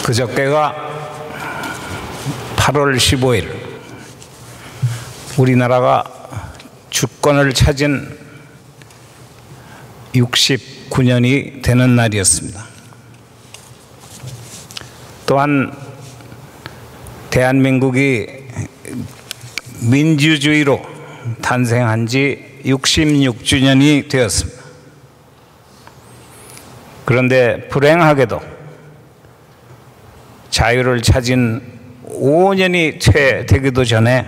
그저께가 8월 15일 우리나라가 주권을 차진 69년이 되는 날이었습니다. 또한 대한민국이 민주주의로 탄생한 지 66주년이 되었습니다. 그런데 불행하게도 자유를 찾은 5년이 채 되기도 전에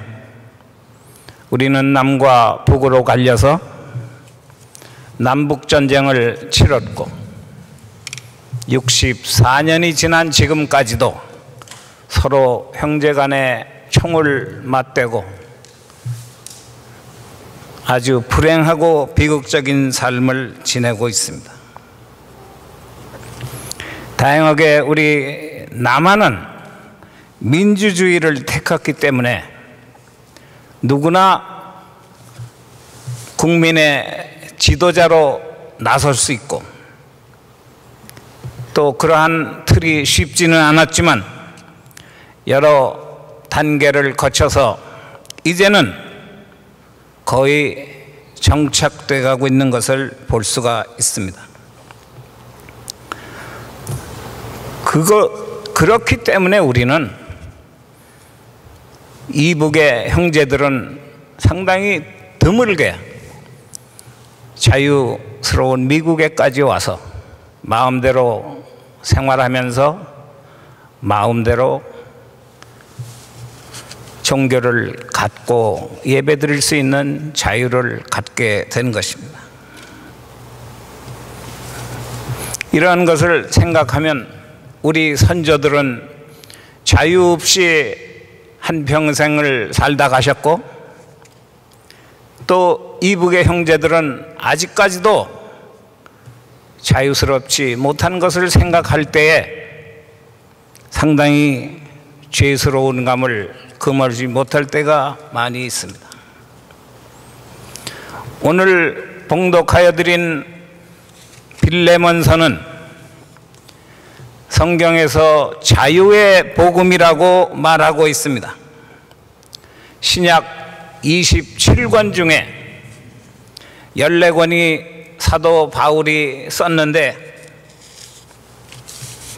우리는 남과 북으로 갈려서 남북전쟁을 치렀고 64년이 지난 지금까지도 서로 형제간에 총을 맞대고 아주 불행하고 비극적인 삶을 지내고 있습니다. 다행하게 우리 남한은 민주주의를 택했기 때문에 누구나 국민의 지도자로 나설 수 있고 또 그러한 틀이 쉽지는 않았지만 여러 단계를 거쳐서 이제는 거의 정착돼 가고 있는 것을 볼 수가 있습니다. 그렇기 때문에 우리는 이북의 형제들은 상당히 드물게 자유스러운 미국에까지 와서 마음대로 생활하면서 마음대로 종교를 갖고 예배드릴 수 있는 자유를 갖게 된 것입니다. 이러한 것을 생각하면 우리 선조들은 자유 없이 한평생을 살다 가셨고 또 이북의 형제들은 아직까지도 자유스럽지 못한 것을 생각할 때에 상당히 죄스러운 감을 금하지 못할 때가 많이 있습니다. 오늘 봉독하여 드린 빌레몬서는 성경에서 자유의 복음이라고 말하고 있습니다. 신약 27권 중에 14권이 사도 바울이 썼는데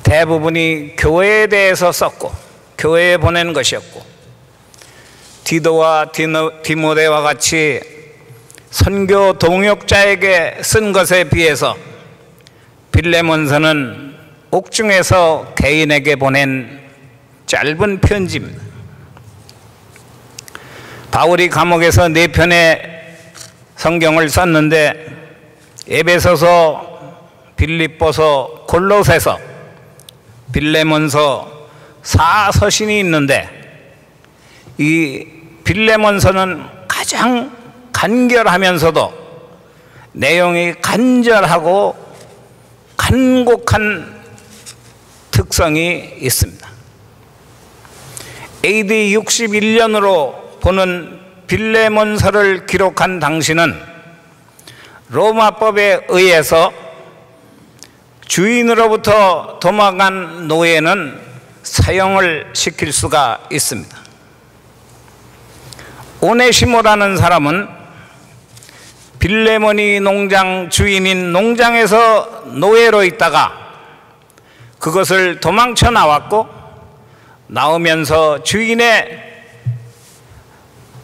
대부분이 교회에 대해서 썼고 교회에 보낸 것이었고 디도와 디모데와 같이 선교 동역자에게 쓴 것에 비해서 빌레몬서는 옥중에서 개인에게 보낸 짧은 편지입니다. 바울이 감옥에서 4편의 성경을 썼는데 에베소서, 빌립보서, 골로새서, 빌레몬서 4서신이 있는데 이 빌레몬서는 가장 간결하면서도 내용이 간절하고 간곡한 특성이 있습니다. AD 61년으로 보는 빌레몬서를 기록한 당시는 로마법에 의해서 주인으로부터 도망간 노예는 사형을 시킬 수가 있습니다. 오네시모라는 사람은 빌레몬이 농장 주인인 농장에서 노예로 있다가 그것을 도망쳐 나왔고 나오면서 주인의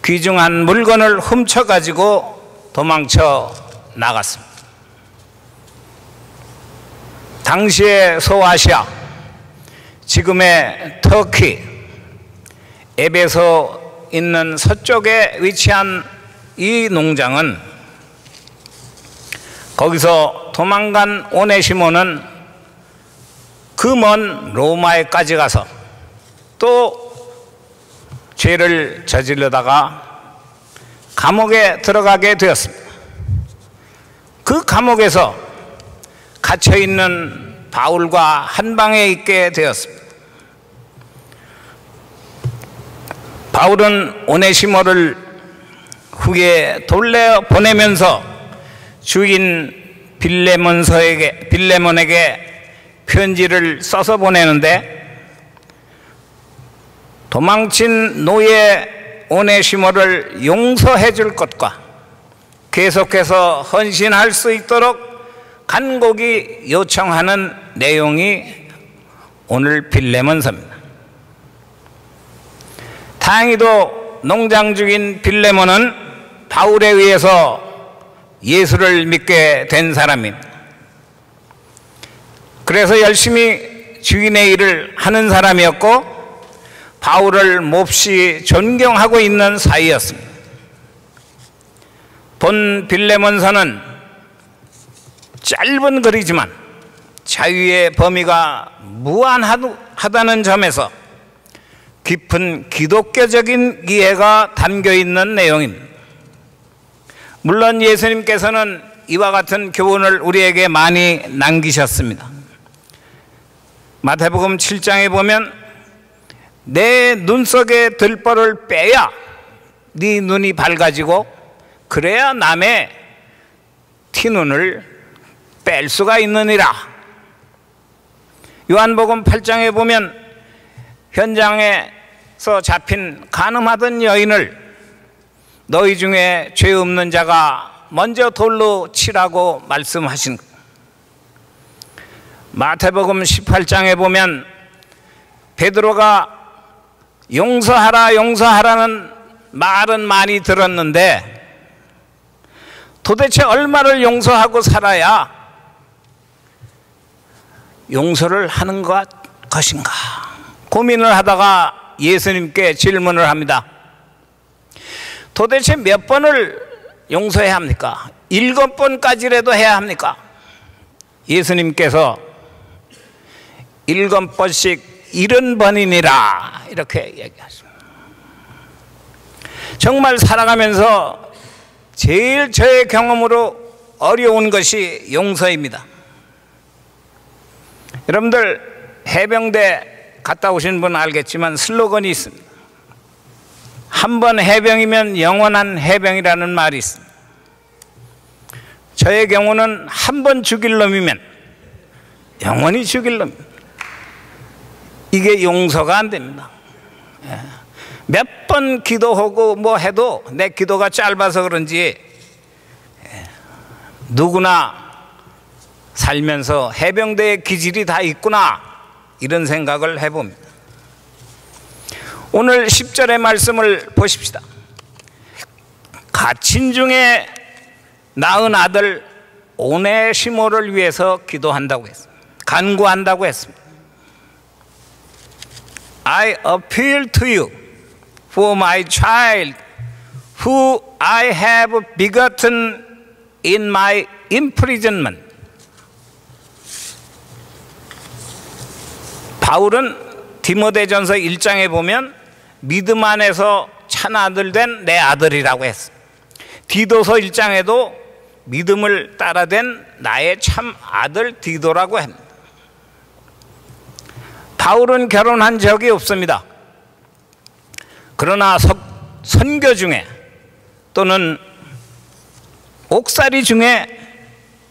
귀중한 물건을 훔쳐가지고 도망쳐 나갔습니다. 당시의 소아시아, 지금의 터키, 에베소 있는 서쪽에 위치한 이 농장은 거기서 도망간 오네시모는 그 먼 로마에까지 가서 또 죄를 저지르다가 감옥에 들어가게 되었습니다. 그 감옥에서 갇혀있는 바울과 한 방에 있게 되었습니다. 바울은 오네시모를 후에 돌려보내면서 주인 빌레몬에게 편지를 써서 보내는데 도망친 노예 오네시모를 용서해 줄 것과 계속해서 헌신할 수 있도록 간곡히 요청하는 내용이 오늘 빌레몬서입니다. 다행히도 농장 중인 빌레몬은 바울에 의해서 예수를 믿게 된 사람입니다. 그래서 열심히 주인의 일을 하는 사람이었고 바울을 몹시 존경하고 있는 사이였습니다. 본 빌레몬서는 짧은 글이지만 자유의 범위가 무한하다는 점에서 깊은 기독교적인 이해가 담겨 있는 내용입니다. 물론 예수님께서는 이와 같은 교훈을 우리에게 많이 남기셨습니다. 마태복음 7장에 보면 내 눈 속에 들보를 빼야 네 눈이 밝아지고 그래야 남의 티눈을 뺄 수가 있느니라. 요한복음 8장에 보면 현장에서 잡힌 간음하던 여인을 너희 중에 죄 없는 자가 먼저 돌로 치라고 말씀하신 것. 마태복음 18장에 보면 베드로가 용서하라 용서하라는 말은 많이 들었는데 도대체 얼마를 용서하고 살아야 용서를 하는 것인가 고민을 하다가 예수님께 질문을 합니다. 도대체 몇 번을 용서해야 합니까? 7번까지라도 해야 합니까? 예수님께서 7번씩 70번이니라 이렇게 얘기하십니다. 정말 살아가면서 제일 저의 경험으로 어려운 것이 용서입니다. 여러분들 해병대 갔다 오신 분 알겠지만 슬로건이 있습니다. 한 번 해병이면 영원한 해병이라는 말이 있습니다. 저의 경우는 한 번 죽일 놈이면 영원히 죽일 놈입니다. 이게 용서가 안 됩니다. 몇 번 기도하고 뭐 해도 내 기도가 짧아서 그런지 누구나 살면서 해병대의 기질이 다 있구나 이런 생각을 해봅니다. 오늘 10절의 말씀을 보십시다. 갇힌 중에 낳은 아들 오네시모를 위해서 기도한다고 했습니다. 간구한다고 했습니다. I appeal to you for my child who I have begotten in my imprisonment. 바울은 디모데전서 1장에 보면 믿음 안에서 참 아들 된 내 아들이라고 했습니다. 디도서 1장에도 믿음을 따라된 나의 참 아들 디도라고 합니다. 바울은 결혼한 적이 없습니다. 그러나 선교 중에 또는 옥살이 중에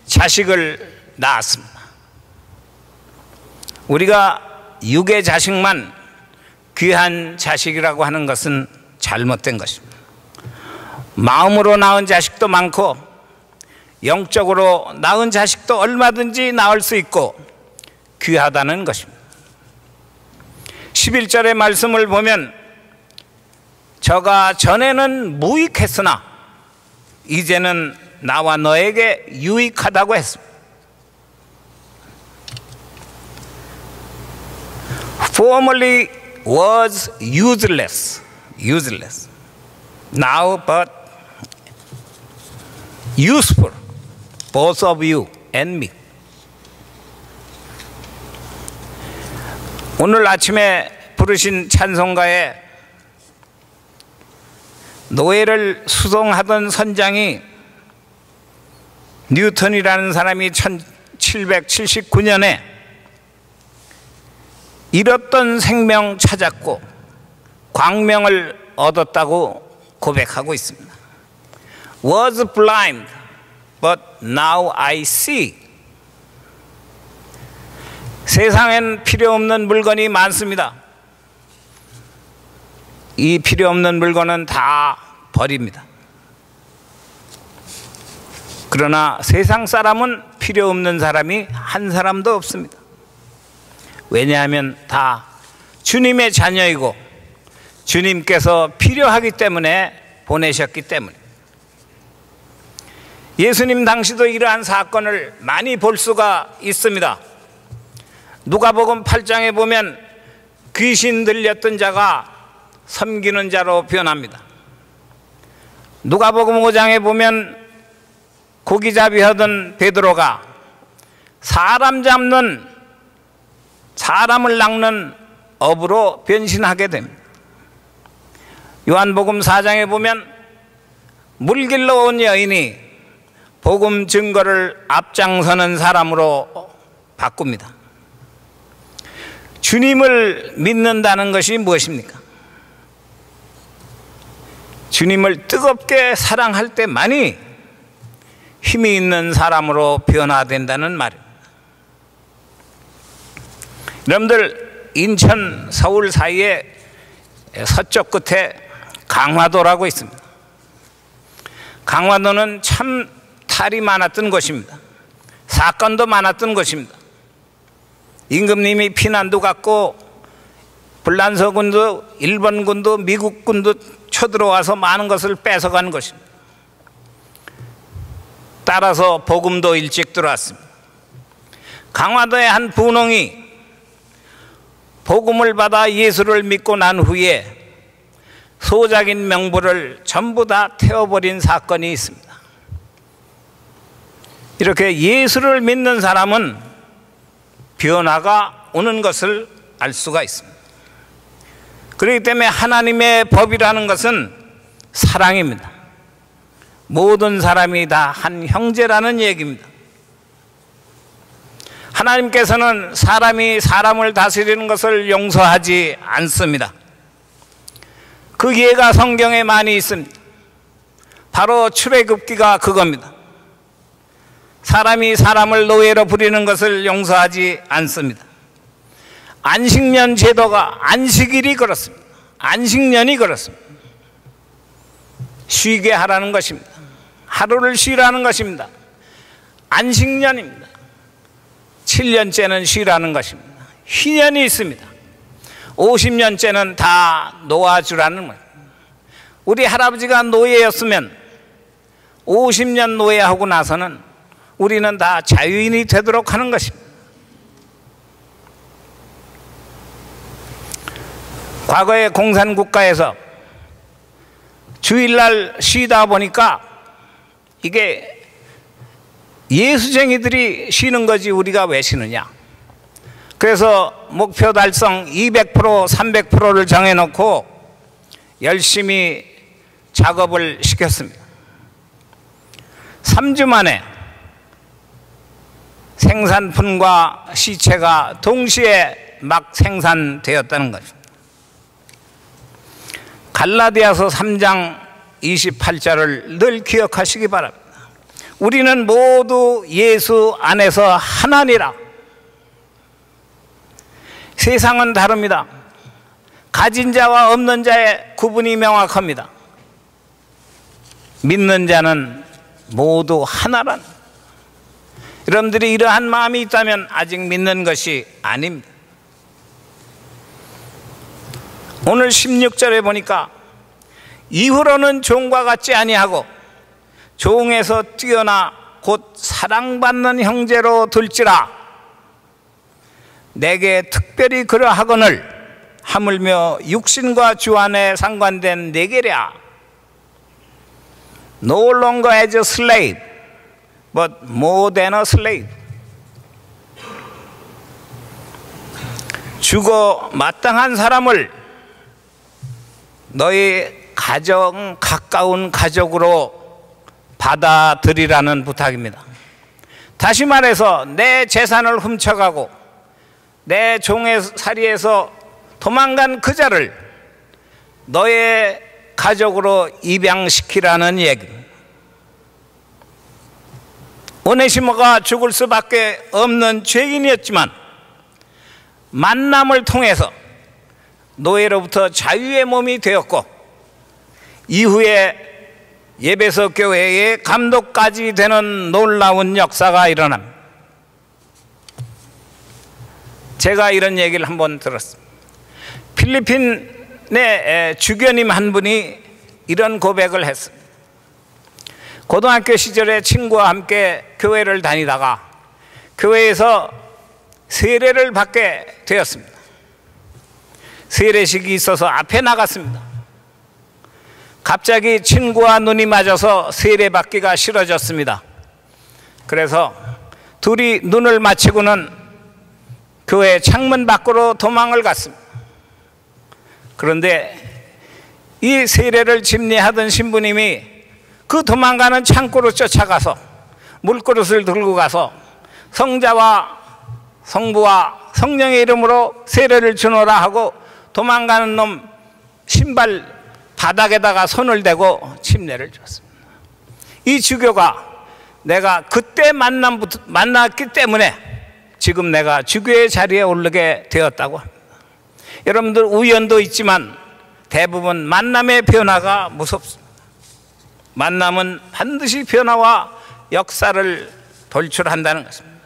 자식을 낳았습니다. 우리가 육의 자식만 귀한 자식이라고 하는 것은 잘못된 것입니다. 마음으로 낳은 자식도 많고 영적으로 낳은 자식도 얼마든지 낳을 수 있고 귀하다는 것입니다. 11절의 말씀을 보면 저가 전에는 무익했으나 이제는 나와 너에게 유익하다고 했습니다. Formerly was useless. Now but useful, both of you and me. 오늘 아침에 부르신 찬송가에 노예를 수송하던 선장이 뉴턴이라는 사람이 1779년에 잃었던 생명 찾았고 광명을 얻었다고 고백하고 있습니다. Was blind, but now I see. 세상엔 필요 없는 물건이 많습니다. 이 필요 없는 물건은 다 버립니다. 그러나 세상 사람은 필요 없는 사람이 한 사람도 없습니다. 왜냐하면 다 주님의 자녀이고 주님께서 필요하기 때문에 보내셨기 때문에. 예수님 당시도 이러한 사건을 많이 볼 수가 있습니다. 누가복음 8장에 보면 귀신 들렸던 자가 섬기는 자로 변합니다. 누가복음 5장에 보면 고기잡이 하던 베드로가 사람을 낚는 어부로 변신하게 됩니다. 요한복음 4장에 보면 물길로 온 여인이 복음 증거를 앞장서는 사람으로 바꿉니다. 주님을 믿는다는 것이 무엇입니까? 주님을 뜨겁게 사랑할 때만이 힘이 있는 사람으로 변화된다는 말입니다. 여러분들, 인천, 서울 사이에 서쪽 끝에 강화도라고 있습니다. 강화도는 참 탈이 많았던 곳입니다. 사건도 많았던 곳입니다. 임금님이 피난도 갔고 불란서군도 일본군도 미국군도 쳐들어와서 많은 것을 뺏어간 것입니다. 따라서 복음도 일찍 들어왔습니다. 강화도의 한 분홍이 복음을 받아 예수를 믿고 난 후에 소작인 명부를 전부 다 태워버린 사건이 있습니다. 이렇게 예수를 믿는 사람은 변화가 오는 것을 알 수가 있습니다. 그렇기 때문에 하나님의 법이라는 것은 사랑입니다. 모든 사람이 다 한 형제라는 얘기입니다. 하나님께서는 사람이 사람을 다스리는 것을 용서하지 않습니다. 그 예가 성경에 많이 있습니다. 바로 출애굽기가 그겁니다. 사람이 사람을 노예로 부리는 것을 용서하지 않습니다. 안식년 제도가 안식일이 그렇습니다. 안식년이 그렇습니다. 쉬게 하라는 것입니다. 하루를 쉬라는 것입니다. 안식년입니다. 7년째는 쉬라는 것입니다. 희년이 있습니다. 50년째는 다 놓아주라는 거예요. 우리 할아버지가 노예였으면 50년 노예하고 나서는 우리는 다 자유인이 되도록 하는 것입니다. 과거에 공산국가에서 주일날 쉬다 보니까 이게 예수쟁이들이 쉬는 거지 우리가 왜 쉬느냐. 그래서 목표 달성 200%, 300%를 정해놓고 열심히 작업을 시켰습니다. 3주 만에 생산품과 시체가 동시에 막 생산되었다는 거죠. 갈라디아서 3장 28절을 늘 기억하시기 바랍니다. 우리는 모두 예수 안에서 하나니라. 세상은 다릅니다. 가진 자와 없는 자의 구분이 명확합니다. 믿는 자는 모두 하나란. 여러분들이 이러한 마음이 있다면 아직 믿는 것이 아닙니다. 오늘 16절에 보니까 이후로는 종과 같지 아니하고 종에서 뛰어나 곧 사랑받는 형제로 둘지라. 내게 특별히 그러하거늘 하물며 육신과 주 안에 상관된 내게랴. No longer as a slave, but more than a slave. 죽어 마땅한 사람을 너희 가정, 가까운 가족으로 받아들이라는 부탁입니다. 다시 말해서 내 재산을 훔쳐가고 내 종의 살이에서 도망간 그 자를 너의 가족으로 입양시키라는 얘기입니다. 오네시모가 죽을 수밖에 없는 죄인이었지만 만남을 통해서 노예로부터 자유의 몸이 되었고, 이후에 예배소 교회의 감독까지 되는 놀라운 역사가 일어납니다. 제가 이런 얘기를 한번 들었습니다. 필리핀의 주교님 한 분이 이런 고백을 했습니다. 고등학교 시절에 친구와 함께 교회를 다니다가 교회에서 세례를 받게 되었습니다. 세례식이 있어서 앞에 나갔습니다. 갑자기 친구와 눈이 맞아서 세례받기가 싫어졌습니다. 그래서 둘이 눈을 맞추고는 교회 창문 밖으로 도망을 갔습니다. 그런데 이 세례를 집례하던 신부님이 그 도망가는 창고로 쫓아가서 물그릇을 들고 가서 성자와 성부와 성령의 이름으로 세례를 주노라 하고 도망가는 놈 신발 바닥에다가 손을 대고 침례를 줬습니다. 이 주교가 내가 그때 만났기 때문에 지금 내가 주교의 자리에 오르게 되었다고 합니다. 여러분들 우연도 있지만 대부분 만남의 변화가 무섭습니다. 만남은 반드시 변화와 역사를 돌출한다는 것입니다.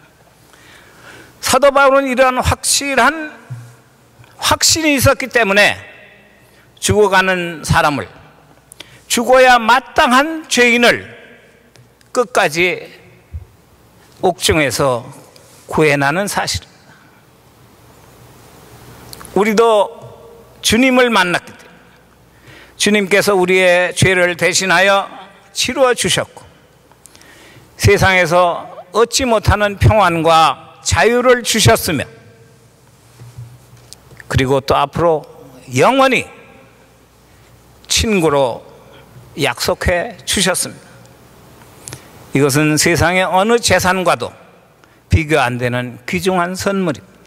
사도 바울은 이러한 확실한 확신이 있었기 때문에 죽어가는 사람을, 죽어야 마땅한 죄인을 끝까지 옥중에서 구해나는 사실입니다. 우리도 주님을 만났기 때문에 주님께서 우리의 죄를 대신하여 치루어 주셨고 세상에서 얻지 못하는 평안과 자유를 주셨으며, 그리고 또 앞으로 영원히 친구로 약속해 주셨습니다. 이것은 세상의 어느 재산과도 비교 안 되는 귀중한 선물입니다.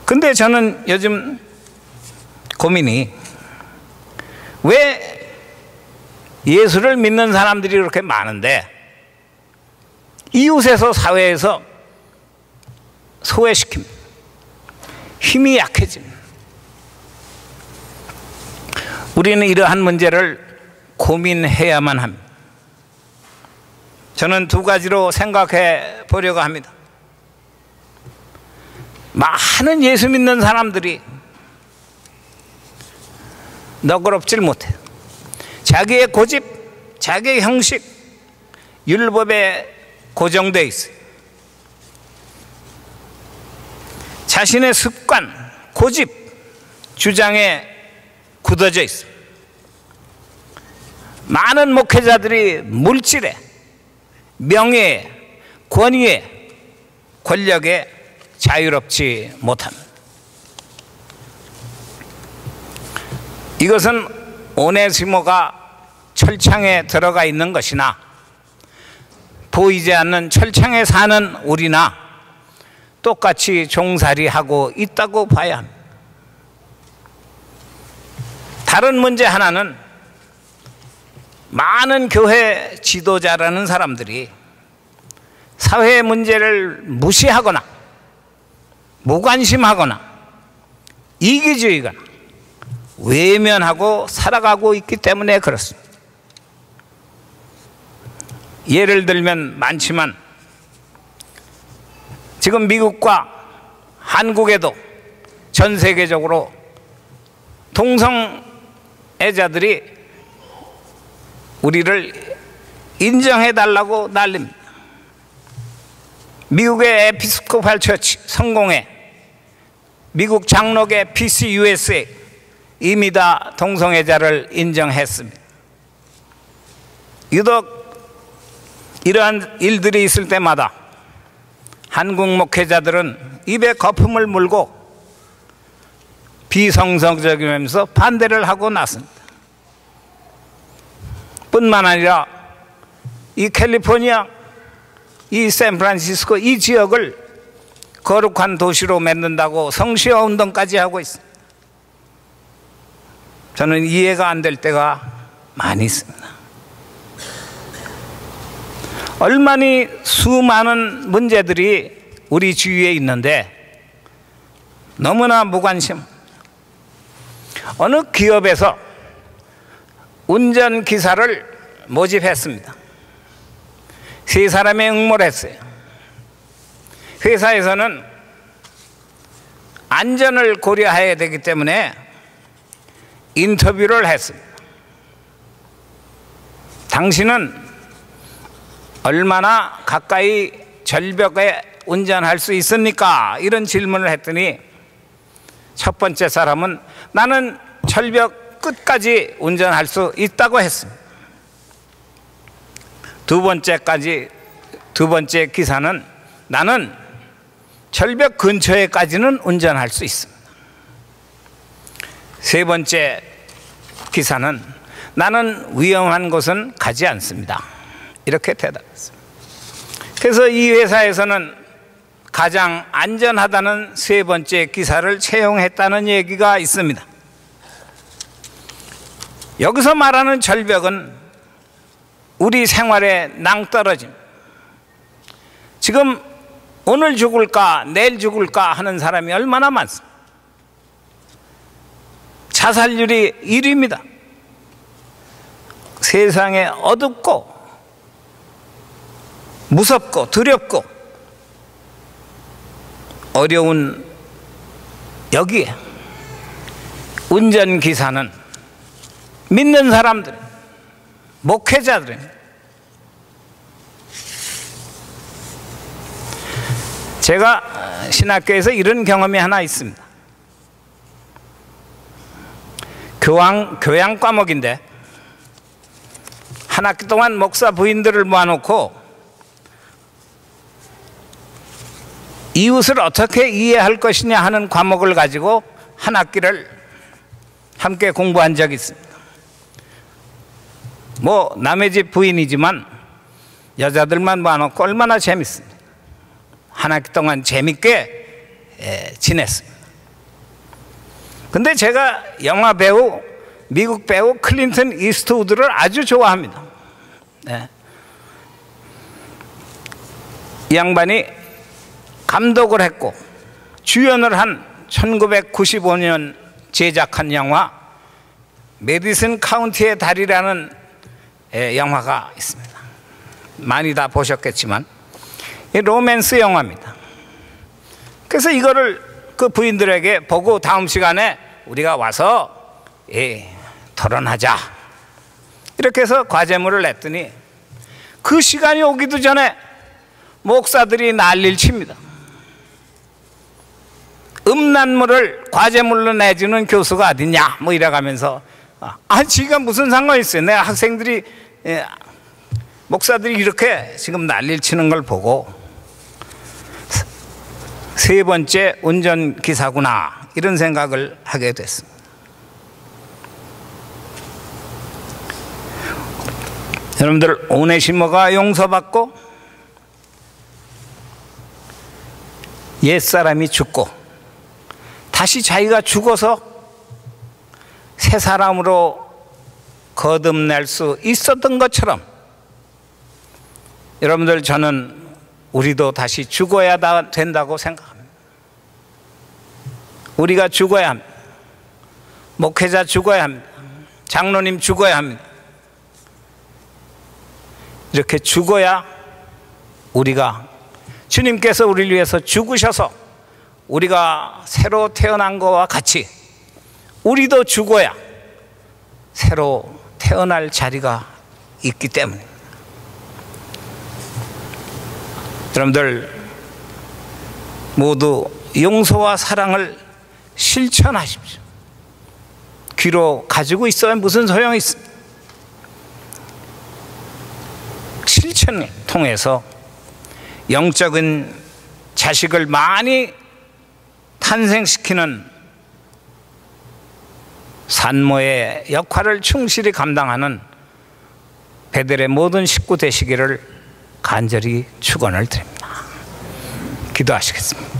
근데 저는 요즘 고민이, 왜 예수를 믿는 사람들이 그렇게 많은데 이웃에서 사회에서 소외시킵니다. 힘이 약해집니다. 우리는 이러한 문제를 고민해야만 합니다. 저는 두 가지로 생각해 보려고 합니다. 많은 예수 믿는 사람들이 너그럽질 못해요. 자기의 고집, 자기의 형식, 율법에 고정되어 있어요. 자신의 습관, 고집, 주장에 굳어져 있어요. 많은 목회자들이 물질에, 명예에, 권위에, 권력에 자유롭지 못합니다. 이것은 오네시모가 철창에 들어가 있는 것이나 보이지 않는 철창에 사는 우리나 똑같이 종살이하고 있다고 봐야 합니다. 다른 문제 하나는 많은 교회 지도자라는 사람들이 사회 문제를 무시하거나 무관심하거나 이기주의거나 외면하고 살아가고 있기 때문에 그렇습니다. 예를 들면 많지만 지금 미국과 한국에도 전 세계적으로 동성애자들이 우리를 인정해달라고 난립니다. 미국의 에피스코팔 처치 성공회, 미국 장로계 PCUSA 이미 다 동성애자를 인정했습니다. 유독 이러한 일들이 있을 때마다 한국 목회자들은 입에 거품을 물고 비성서적이면서 반대를 하고 나섭니다. 뿐만 아니라 이 캘리포니아, 이 샌프란시스코 이 지역을 거룩한 도시로 만든다고 성시화 운동까지 하고 있습니다. 저는 이해가 안 될 때가 많이 있습니다. 얼마나 수많은 문제들이 우리 주위에 있는데 너무나 무관심. 어느 기업에서 운전기사를 모집했습니다. 3사람이 응모를 했어요. 회사에서는 안전을 고려해야 되기 때문에 인터뷰를 했습니다. 당신은 얼마나 가까이 절벽에 운전할 수 있습니까? 이런 질문을 했더니 첫 번째 사람은 나는 절벽 끝까지 운전할 수 있다고 했습니다. 두 번째 기사는 나는 절벽 근처에까지는 운전할 수 있습니다. 세 번째 기사는 나는 위험한 곳은 가지 않습니다. 이렇게 대답했습니다. 그래서 이 회사에서는 가장 안전하다는 세 번째 기사를 채용했다는 얘기가 있습니다. 여기서 말하는 절벽은 우리 생활에 낭떠러짐. 지금 오늘 죽을까 내일 죽을까 하는 사람이 얼마나 많습니다. 자살률이 1위입니다. 세상에 어둡고 무섭고 두렵고 어려운 여기에 운전기사는 믿는 사람들, 목회자들은 제가 신학교에서 이런 경험이 하나 있습니다. 교양 과목인데 한 학기 동안 목사 부인들을 모아놓고 이웃을 어떻게 이해할 것이냐 하는 과목을 가지고 한 학기를 함께 공부한 적이 있습니다. 뭐 남의 집 부인이지만 여자들만 모아놓고 얼마나 재밌습니다. 한 학기 동안 재밌게 지냈습니다. 근데 제가 영화 배우, 미국 배우 클린턴 이스트우드를 아주 좋아합니다. 네. 이 양반이 감독을 했고 주연을 한 1995년 제작한 영화 메디슨 카운티의 달이라는 영화가 있습니다. 많이 다 보셨겠지만 이 로맨스 영화입니다. 그래서 이거를 그 부인들에게 보고 다음 시간에 우리가 와서 토론하자 이렇게 해서 과제물을 냈더니 그 시간이 오기도 전에 목사들이 난리를 칩니다. 음란물을 과제물로 내주는 교수가 어딨냐 뭐 이래가면서 지가 무슨 상관이 있어요. 내가 학생들이 목사들이 이렇게 지금 난리를 치는 걸 보고 세 번째 운전기사구나 이런 생각을 하게 됐습니다. 여러분들 오네시모가 용서받고 옛사람이 죽고 다시 자기가 죽어서 새 사람으로 거듭날 수 있었던 것처럼 여러분들 저는 우리도 다시 죽어야 된다고 생각합니다. 우리가 죽어야 합니다. 목회자 죽어야 합니다. 장로님 죽어야 합니다. 이렇게 죽어야 우리가 주님께서 우리를 위해서 죽으셔서 우리가 새로 태어난 것과 같이 우리도 죽어야 새로 태어날 자리가 있기 때문입니다. 여러분들 모두 용서와 사랑을 실천하십시오. 귀로 가지고 있어야 무슨 소용이 있습니까? 실천을 통해서 영적인 자식을 많이 탄생시키는 산모의 역할을 충실히 감당하는 베델의 모든 식구 되시기를 간절히 축원을 드립니다. 기도하시겠습니다.